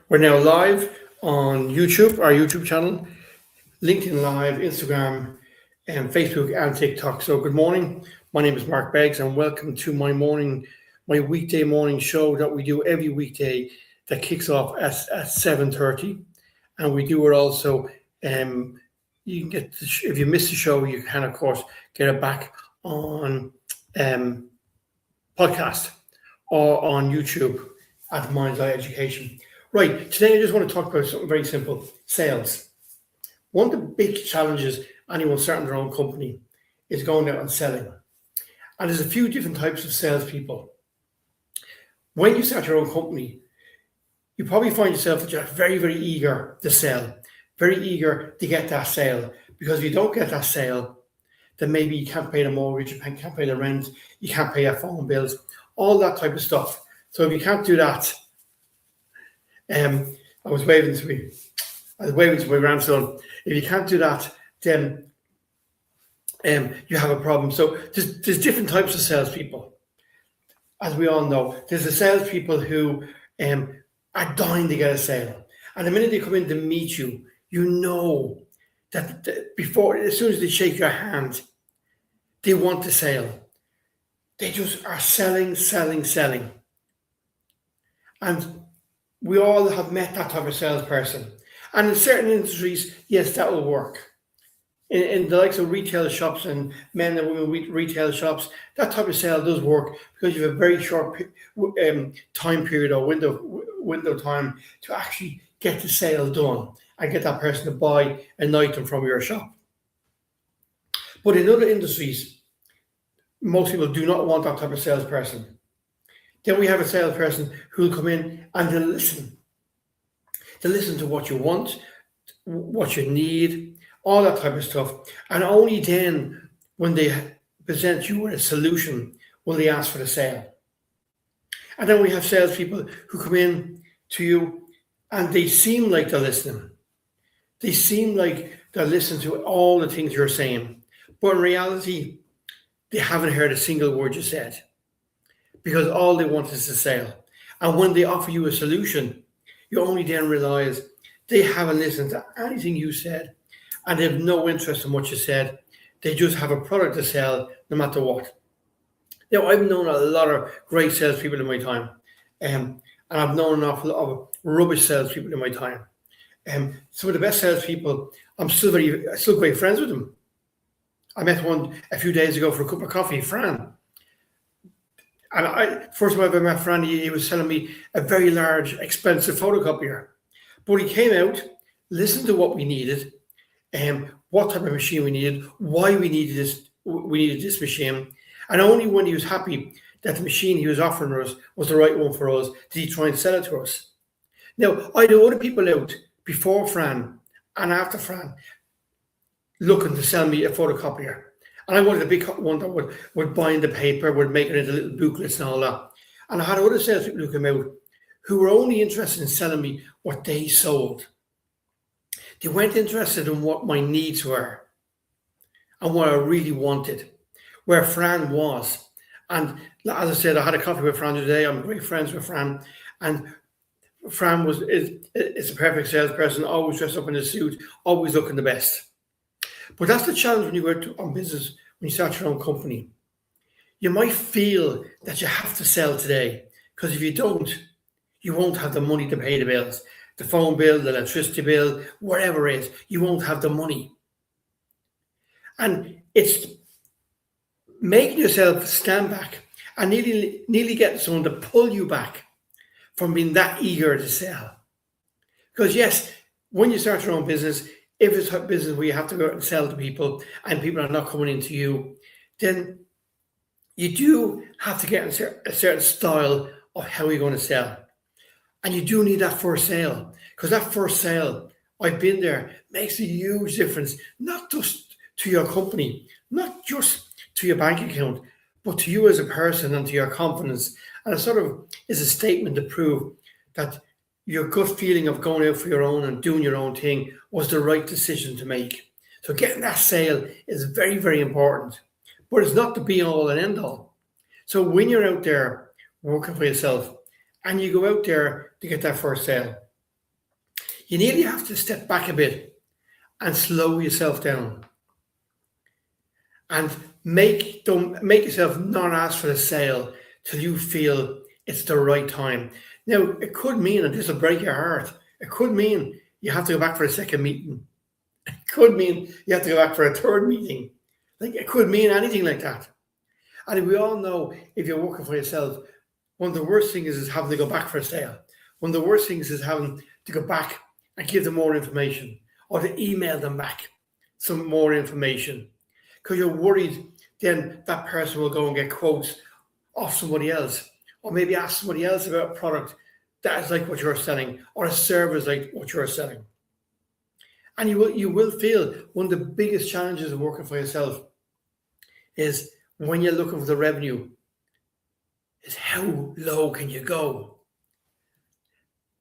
We're now live on YouTube, our YouTube channel, LinkedIn Live, Instagram, and Facebook and TikTok. So good morning. My name is Mark Beggs, and welcome to my weekday morning show that we do every weekday that kicks off at 7:30, and we do it also. You can get if you miss the show, you can of course get it back on podcast or on YouTube at Mind's Eye Education. Right, today I just want to talk about something very simple: sales. One of the big challenges anyone starting their own company is going out and selling. And there's a few different types of salespeople. When you start your own company, you probably find yourself that you're very, very eager to sell, very eager to get that sale. Because if you don't get that sale, then maybe you can't pay the mortgage, you can't pay the rent, you can't pay your phone bills, all that type of stuff. So if you can't do that, I was waving to my grandson. If you can't do that, then you have a problem. So there's different types of salespeople. As we all know, there's the salespeople who are dying to get a sale. And the minute they come in to meet you, you know that as soon as they shake your hand, they want the sale. They just are selling. And we all have met that type of salesperson. And in certain industries, yes, that will work. In the likes of retail shops and men and women retail shops, that type of sale does work because you have a very short time period or window time to actually get the sale done and get that person to buy an item from your shop. But in other industries, most people do not want that type of salesperson. Then we have a salesperson who will come in and they'll listen. They'll listen to what you want, what you need, all that type of stuff. And only then, when they present you with a solution, will they ask for the sale. And then we have salespeople who come in to you and they seem like they're listening. They seem like they're listening to all the things you're saying. But in reality, they haven't heard a single word you said, because all they want is a sale. And when they offer you a solution, you only then realize they haven't listened to anything you said and they have no interest in what you said. They just have a product to sell no matter what. Now, I've known a lot of great salespeople in my time, and I've known an awful lot of rubbish salespeople in my time. Some of the best salespeople, I'm still great friends with them. I met one a few days ago for a cup of coffee, Fran. And first time I ever met Fran, he was selling me a very large, expensive photocopier. But he came out, listened to what we needed, what type of machine we needed, why we needed this machine. And only when he was happy that the machine he was offering us was the right one for us, did he try and sell it to us. Now, I had other people out before Fran and after Fran looking to sell me a photocopier. And I wanted a big one that would bind the paper, would make it into little booklets and all that. And I had other salespeople who came out who were only interested in selling me what they sold. They weren't interested in what my needs were and what I really wanted, where Fran was. And as I said, I had a coffee with Fran today. I'm great friends with Fran. And Fran is a perfect salesperson, always dressed up in a suit, always looking the best. But that's the challenge when you go on business, when you start your own company. You might feel that you have to sell today, because if you don't, you won't have the money to pay the bills. The phone bill, the electricity bill, whatever it is, you won't have the money. And it's making yourself stand back and nearly getting someone to pull you back from being that eager to sell. Because yes, when you start your own business, if it's a business where you have to go out and sell to people and people are not coming into you, then you do have to get a certain style of how you're going to sell. And you do need that first sale, because that first sale, I've been there, makes a huge difference, not just to your company, not just to your bank account, but to you as a person and to your confidence. And it sort of is a statement to prove that your gut feeling of going out for your own and doing your own thing was the right decision to make. So getting that sale is very, very important, but it's not the be all and end all. So when you're out there working for yourself and you go out there to get that first sale, you nearly have to step back a bit and slow yourself down and make yourself not ask for the sale till you feel it's the right time. Now, it could mean, and this will break your heart, it could mean you have to go back for a second meeting. It could mean you have to go back for a third meeting. Like, it could mean anything like that. And we all know, if you're working for yourself, one of the worst things is having to go back for a sale. One of the worst things is having to go back and give them more information, or to email them back some more information, because you're worried then that person will go and get quotes off somebody else, or maybe ask somebody else about a product that is like what you're selling, or a service like what you're selling. And you will feel one of the biggest challenges of working for yourself is when you're looking for the revenue, is how low can you go?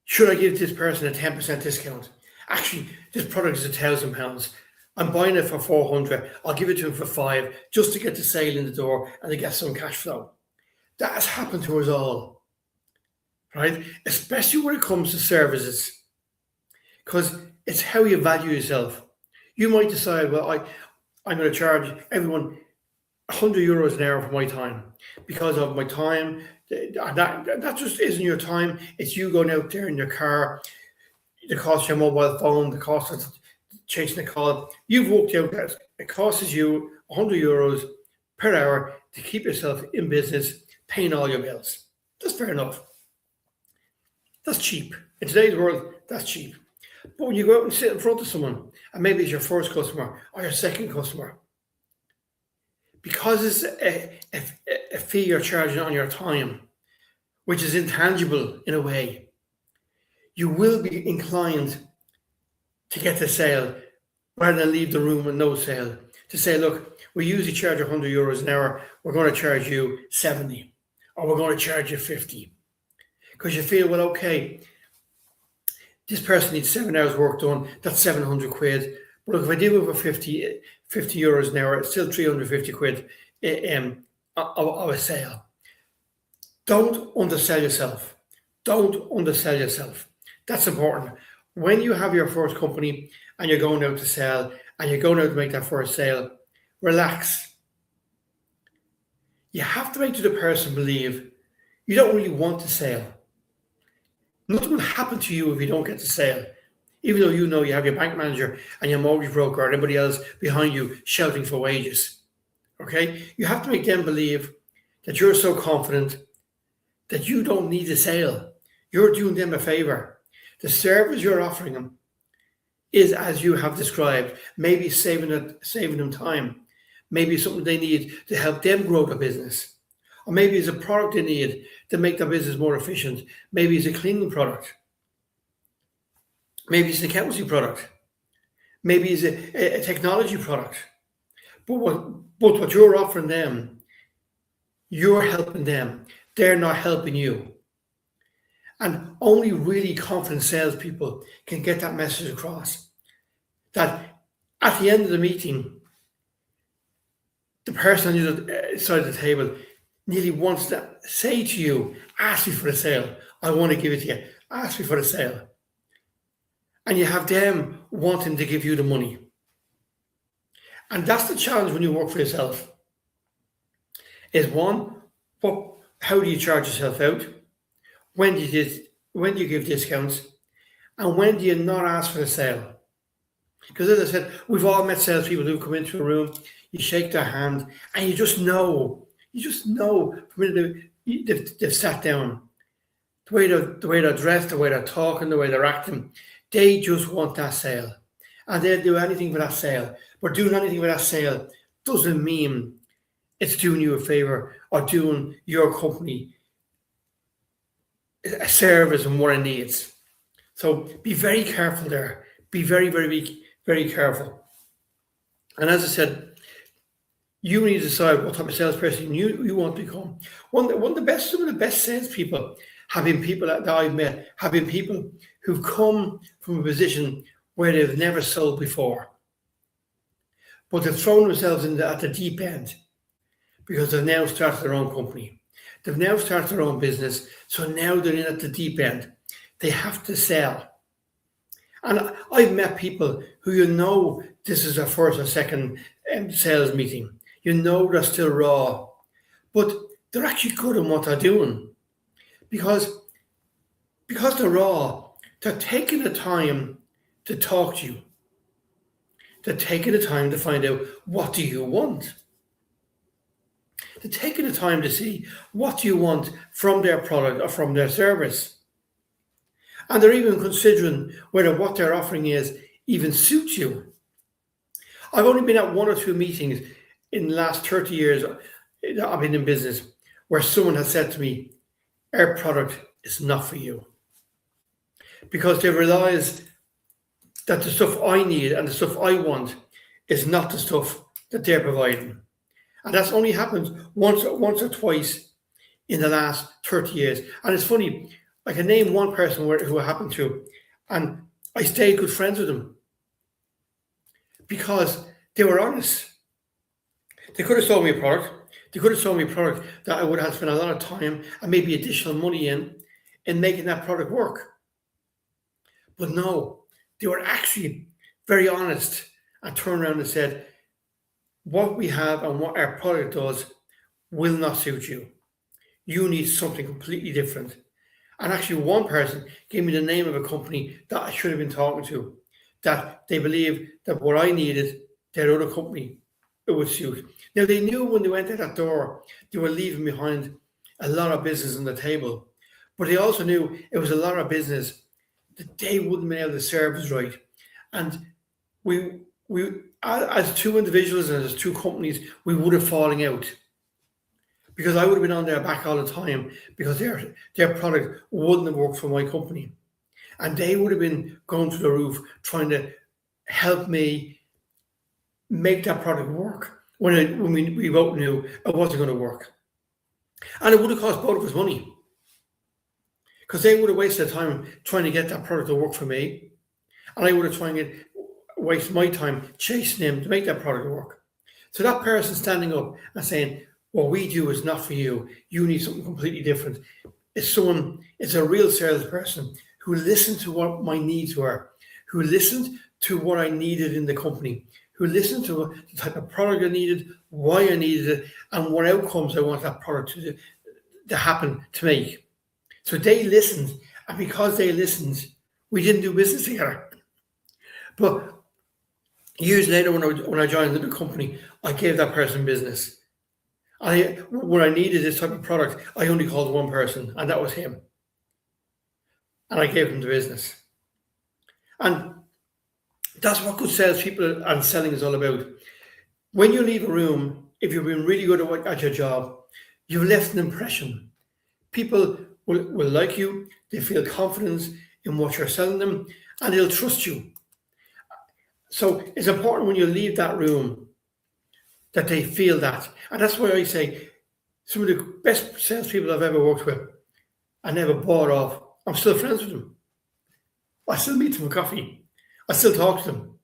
Should I give this person a 10% discount? Actually, this product is £1,000. I'm buying it for 400. I'll give it to him for 5 just to get the sale in the door and to get some cash flow. That has happened to us all, right? Especially when it comes to services, because it's how you value yourself. You might decide, well, I'm going to charge everyone €100 an hour for my time, because of my time. That just isn't your time. It's you going out there in your car, the cost of your mobile phone, the cost of chasing a call. You've worked out that it costs you €100 per hour to keep yourself in business, paying all your bills. That's fair enough. That's cheap. In today's world, that's cheap. But when you go out and sit in front of someone, and maybe it's your first customer or your second customer, because it's a fee you're charging on your time, which is intangible in a way, you will be inclined to get the sale rather than leave the room with no sale. To say, look, we usually charge €100 an hour, we're going to charge you 70, or we're going to charge you 50. Because you feel, well, okay, this person needs 7 hours work done, that's 700 quid. But look, if I deal with €50 an hour, it's still 350 quid of a sale. Don't undersell yourself. Don't undersell yourself. That's important. When you have your first company and you're going out to sell and you're going out to make that first sale, relax. You have to make the person believe you don't really want the sale. Nothing will happen to you if you don't get the sale, even though you know you have your bank manager and your mortgage broker or anybody else behind you shouting for wages. Okay? You have to make them believe that you're so confident that you don't need a sale. You're doing them a favor. The service you're offering them is, as you have described, maybe saving them time. Maybe something they need to help them grow their business. Or maybe it's a product they need to make their business more efficient. Maybe it's a cleaning product. Maybe it's an accountancy product. Maybe it's a technology product. But what you're offering them, you're helping them. They're not helping you. And only really confident salespeople can get that message across. That at the end of the meeting, the person on the other side of the table nearly wants to say to you, ask me for the sale. I want to give it to you. Ask me for the sale. And you have them wanting to give you the money. And that's the challenge when you work for yourself. Is one, how do you charge yourself out? When do you give discounts? And when do you not ask for the sale? Because as I said, we've all met salespeople who come into a room, you shake their hand, and you just know from they've sat down, the way they're dressed, the way they're talking, the way they're acting, they just want that sale. And they'll do anything for that sale. But doing anything for that sale doesn't mean it's doing you a favor or doing your company a service and what it needs. So be very careful there. Be very, very, very careful. And as I said, you need to decide what type of salesperson you want to become. Some of the best salespeople have been people that I've met, have been people who've come from a position where they've never sold before. But they've thrown themselves at the deep end because they've now started their own company. They've now started their own business, so now they're in at the deep end. They have to sell. And I've met people who this is their first or second sales meeting. They're still raw, but they're actually good at what they're doing because they're raw. They're taking the time to talk to you. They're taking the time to find out, what do you want? They're taking the time to see what do you want from their product or from their service. And they're even considering whether what they're offering even suits you. I've only been at one or two meetings in the last 30 years that I've been in business where someone has said to me, our product is not for you. Because they realize that the stuff I need and the stuff I want is not the stuff that they're providing. And that's only happened once or twice in the last 30 years. And it's funny, I can name one person who it happened to, and I stayed good friends with them because they were honest. They could have sold me a product. They could have sold me a product that I would have spent a lot of time and maybe additional money in making that product work. But no, they were actually very honest and turned around and said, what we have and what our product does will not suit you. You need something completely different. And actually one person gave me the name of a company that I should have been talking to, that they believed that what I needed, their other company, it would suit. Now they knew when they went out that door, they were leaving behind a lot of business on the table. But they also knew it was a lot of business that they wouldn't be able to service right. And we as two individuals and as two companies, we would have fallen out. Because I would have been on their back all the time because their product wouldn't have worked for my company. And they would have been going to the roof trying to help me make that product work when we both knew it wasn't going to work. And it would have cost both of us money because they would have wasted time trying to get that product to work for me. And I would have tried to waste my time chasing them to make that product work. So that person standing up and saying, what we do is not for you. You need something completely different. It's a real salesperson who listened to what my needs were, who listened to what I needed in the company, who listened to the type of product I needed, why I needed it, and what outcomes I want that product to happen to make. So they listened, and because they listened, we didn't do business together. But years later, when I joined the company, I gave that person business. When I needed this type of product, I only called one person, and that was him. And I gave him the business. And that's what good salespeople and selling is all about. When you leave a room, if you've been really good at your job, you've left an impression. People will like you, they feel confidence in what you're selling them, and they'll trust you. So it's important when you leave that room that they feel that. And that's why I say some of the best salespeople I've ever worked with, I never bought off. I'm still friends with them. I still meet them for coffee. I still talk to them.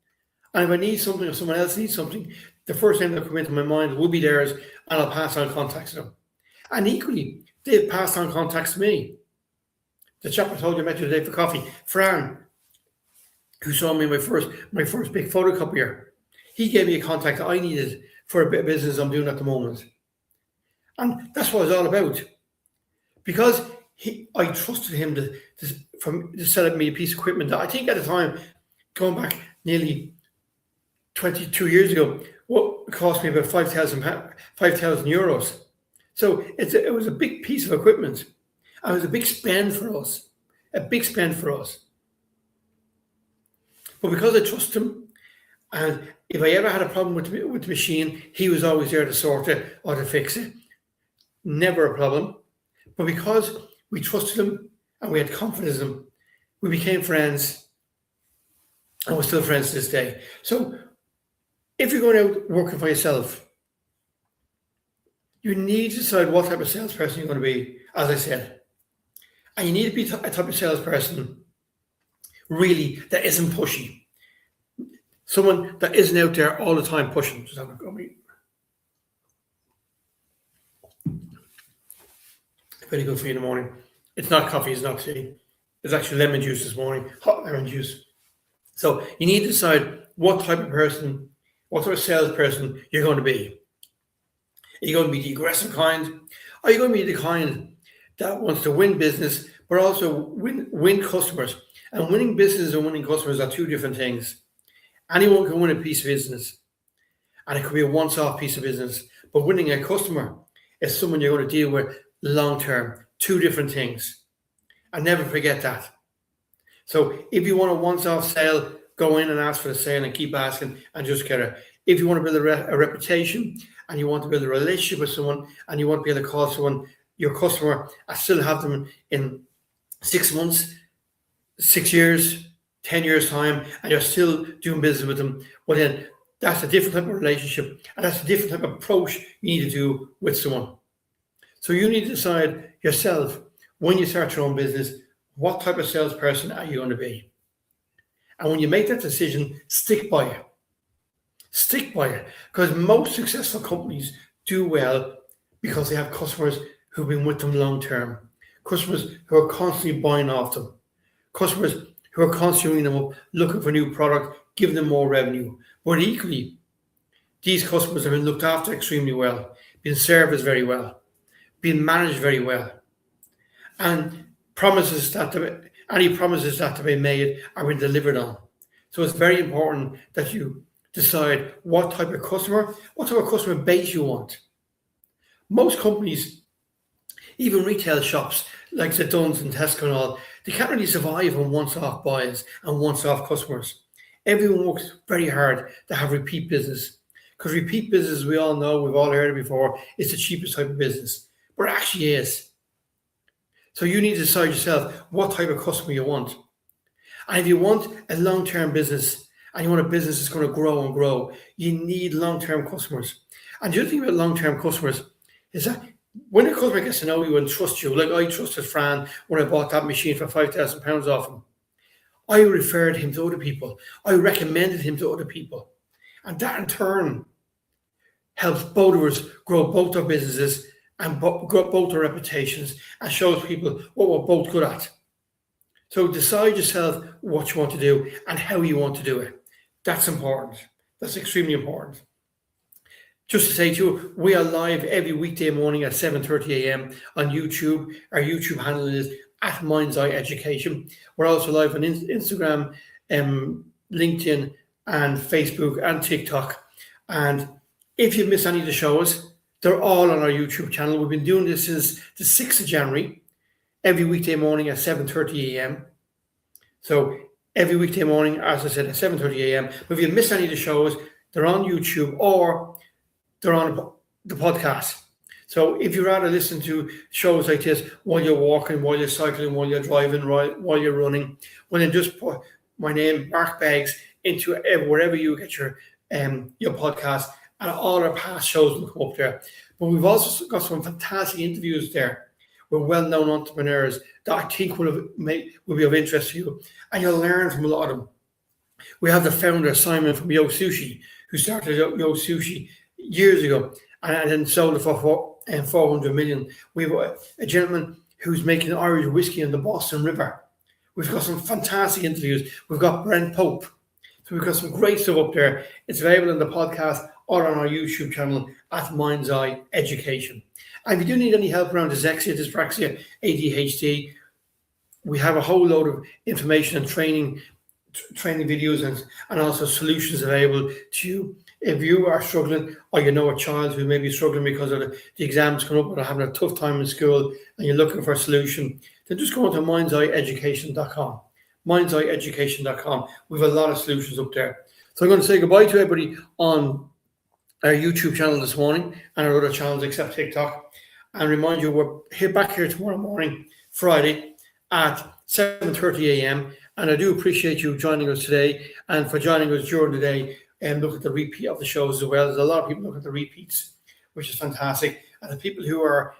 And if I need something or someone else needs something, the first name that come into my mind will be theirs, and I'll pass on contacts to them. And equally, they've passed on contacts to me. The chap I told you I met today for coffee, Fran, who saw me my first big photocopier, he gave me a contact that I needed for a bit of business I'm doing at the moment. And that's what it's all about. Because I trusted him to sell me a piece of equipment that I think at the time, going back nearly 22 years ago, what cost me about 5,000 euros. So it was a big piece of equipment. And it was a big spend for us. But because I trust him, and if I ever had a problem with the machine, he was always there to sort it or to fix it. Never a problem. But because we trusted him and we had confidence in him, we became friends, and we're still friends to this day. So if you're going out working for yourself, you need to decide what type of salesperson you're going to be, as I said. And you need to be a type of salesperson, really, that isn't pushy. Someone that isn't out there all the time pushing. Very good for you in the morning. It's not coffee, it's not tea. It's actually lemon juice this morning, hot lemon juice. So you need to decide what type of person, what type of salesperson you're going to be. Are you going to be the aggressive kind? Are you going to be the kind that wants to win business, but also win customers? And winning business and winning customers are two different things. Anyone can win a piece of business, and it could be a once-off piece of business. But winning a customer is someone you're going to deal with long-term. Two different things. And never forget that. So if you want a once-off sale, go in and ask for the sale and keep asking and just get it. If you want to build a reputation and you want to build a relationship with someone and you want to be able to call someone your customer and still have them in 6 months, 6 years, 10 years time, and you're still doing business with them, well then that's a different type of relationship and that's a different type of approach you need to do with someone. So you need to decide yourself when you start your own business, what type of salesperson are you going to be? And when you make that decision, stick by it. Stick by it. Because most successful companies do well because they have customers who've been with them long term. Customers who are constantly buying off them. Customers who are constantly ringing them up, looking for new product, giving them more revenue. But equally, these customers have been looked after extremely well, been serviced very well, been managed very well. And any promises that have been made are being delivered on. So it's very important that you decide what type of customer base you want. Most companies, even retail shops like the Dunnes and Tesco and all, they can't really survive on once-off buys and once-off customers. Everyone works very hard to have repeat business. Because repeat business, we all know, we've all heard it before, is the cheapest type of business. But it actually is. So you need to decide yourself what type of customer you want. And if you want a long-term business and you want a business that's going to grow and grow, you need long-term customers. And the other thing about long-term customers is that when a customer gets to know you and trust you, like I trusted Fran when I bought that machine for £5,000 off him, I referred him to other people. I recommended him to other people. And that in turn helps both of us grow both our businesses and grow both our reputations and shows people what we're both good at. So decide yourself what you want to do and how you want to do it. That's important. That's extremely important. Just to say to you, we are live every weekday morning at 7:30 a.m. on YouTube. Our YouTube handle is at Mind's Eye Education. We're also live on Instagram, LinkedIn, and Facebook and TikTok. And if you miss any of the shows, they're all on our YouTube channel. We've been doing this since the 6th of January, every weekday morning at 7:30 a.m. So every weekday morning, as I said, at 7:30 a.m. But if you miss any of the shows, they're on YouTube or they're on the podcast. So if you'd rather listen to shows like this while you're walking, while you're cycling, while you're driving, while you're running, well then just put my name, Mark Beggs, into wherever you get your podcast, and all our past shows will come up there. But we've also got some fantastic interviews there with well-known entrepreneurs that I think will be of interest to you, and you'll learn from a lot of them. We have the founder, Simon from Yo Sushi, who started Yo Sushi years ago and then sold it for 400 million. We have a gentleman who's making Irish whiskey on the Boston River. We've got some fantastic interviews. We've got Brent Pope. So we've got some great stuff up there. It's available on the podcast or on our YouTube channel at Mind's Eye Education. And if you do need any help around dyslexia, dyspraxia, ADHD, we have a whole load of information and training videos and also solutions available to you. If you are struggling or you know a child who may be struggling because of the exams coming up or having a tough time in school and you're looking for a solution, then just go on to mindseyeeducation.com. mindseyeeducation.com. We have a lot of solutions up there. So I'm going to say goodbye to everybody on our YouTube channel this morning and our other channels except TikTok, and remind you we're back here tomorrow morning, Friday, at 7:30 a.m. And I do appreciate you joining us today and for joining us during the day and look at the repeat of the shows as well. There's a lot of people look at the repeats, which is fantastic. And the people who are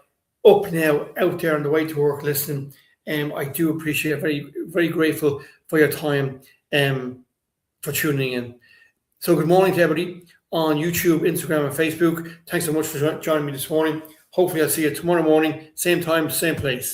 up now, out there on the way to work listening, I do appreciate it. Very, very grateful for your time for tuning in. So good morning to everybody on YouTube, Instagram, and Facebook. Thanks so much for joining me this morning. Hopefully I'll see you tomorrow morning, same time, same place.